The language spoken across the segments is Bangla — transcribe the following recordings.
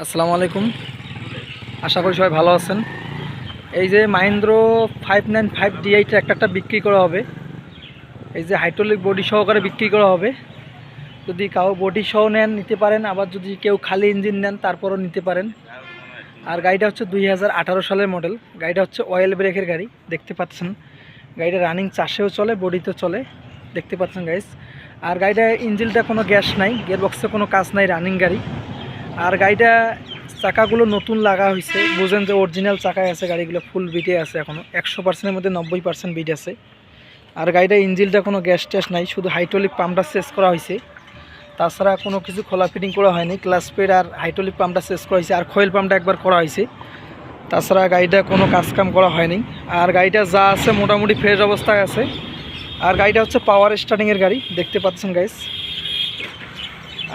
আসসালামু আলাইকুম। আশা করি সবাই ভালো আছেন। এই যে মাহিন্দ্রা 595 DI ট্র্যাক্টরটা বিক্রি করা হবে। এই যে হাইড্রোলিক বডি সহকারে বিক্রি করা হবে। যদি কাউ বডি সহ নেন নিতে পারেন, আবার যদি কেউ খালি ইঞ্জিন নেন তারপরও নিতে পারেন। আর গাড়িটা হচ্ছে 2018 সালের মডেল। গাড়িটা হচ্ছে অয়েল ব্রেকের গাড়ি, দেখতে পাচ্ছেন। গাড়িটা রানিং চাষেও চলে, বডিতেও চলে, দেখতে পাচ্ছেন গাইস। আর গাড়িটা ইঞ্জিনটা কোনো গ্যাস নাই, গিয়ারবক্সে কোনো কাজ নাই, রানিং গাড়ি। আর গাড়িটা চাকাগুলো নতুন লাগা হয়েছে, বুঝেন যে অরিজিনাল চাকায় আছে। গাড়িগুলো ফুল বিটে আছে, এখনও 100%-এর মধ্যে 90% বিট আছে। আর গাড়িটা ইঞ্জিনটা কোনো গ্যাস ট্যাস নাই, শুধু হাইড্রোলিক পাম্পটা চেঞ্জ করা হয়েছে, তাছাড়া কোনো কিছু খোলা ফিটিং করা হয়নি। ক্লাচ পেড আর হাইড্রোলিক পাম্পটা চেঞ্জ করা হয়েছে, আর খয়েল পাম্পটা একবার করা হয়েছে। তাছাড়া গাড়িটা কোনো কাজকাম করা হয়নি। আর গাড়িটা যা আছে মোটামুটি ফ্রেশ অবস্থায় আছে। আর গাড়িটা হচ্ছে পাওয়ার স্টার্টিংয়ের গাড়ি, দেখতে পাচ্ছেন গাইস।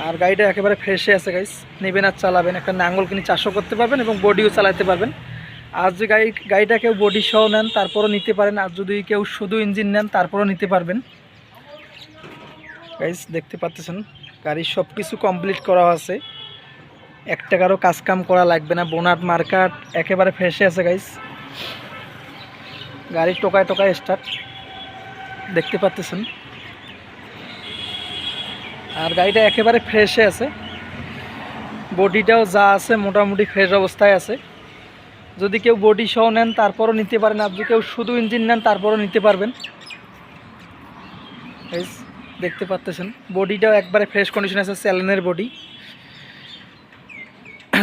আর গাড়িটা একেবারে ফ্রেশে আছে গাইস, নেবেন আর চালাবেন, একটা নাঙ্গল কিনে চাষও করতে পারবেন এবং বডিও চালাতে পারবেন। আর যদি গাড়িটা কেউ বডি সহ নেন তারপরও নিতে পারেন, আর যদি কেউ শুধু ইঞ্জিন নেন তারপরও নিতে পারবেন গাইস। দেখতে পাচ্ছেন গাড়ির সব কিছু কমপ্লিট করা আছে, এক টাকারও কাজকাম করা লাগবে না। বোনাট মার্কাট একেবারে ফ্রেশে আছে গাইস। গাড়ির টোকায় টোকায় স্টার্ট, দেখতে পাচ্ছেন। আর গাড়িটা একেবারে ফ্রেশে আছে, বডিটাও যা আছে মোটামুটি ফ্রেশ অবস্থায় আছে। যদি কেউ বডি সহ নেন তারপরও নিতে পারেন, আর যদি কেউ শুধু ইঞ্জিন নেন তারপরও নিতে পারবেন। দেখতে পাচ্ছেন বডিটাও একবারে ফ্রেশ কন্ডিশন আছে, স্যালেনের বডি,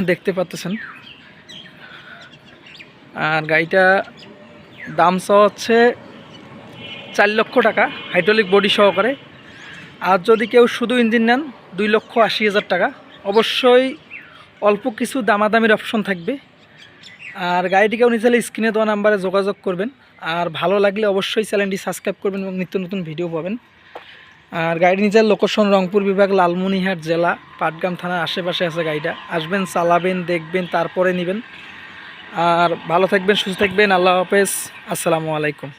দেখতে পাচ্ছেন। আর গাড়িটা দাম সহ হচ্ছে 4 লক্ষ টাকা হাইড্রোলিক বডি সহকারে। আর যদি কেউ শুধু ইঞ্জিন নেন 2,80,000 টাকা। অবশ্যই অল্প কিছু দামাদামির অপশন থাকবে। আর গাড়িটি কেউ নিতে চাইলে স্ক্রিনে দেওয়া নাম্বারে যোগাযোগ করবেন। আর ভালো লাগলে অবশ্যই চ্যানেলটি সাবস্ক্রাইব করবেন এবং নিত্য নতুন ভিডিও পাবেন। আর গাড়ি নিজের লোকেশন রংপুর বিভাগ, লালমনিরহাট জেলা, পাটগ্রাম থানার আশেপাশে আছে। গাড়িটা আসবেন, চালাবেন, দেখবেন, তারপরে নেবেন। আর ভালো থাকবেন, সুস্থ থাকবেন। আল্লাহ হাফেজ, আসসালামু আলাইকুম।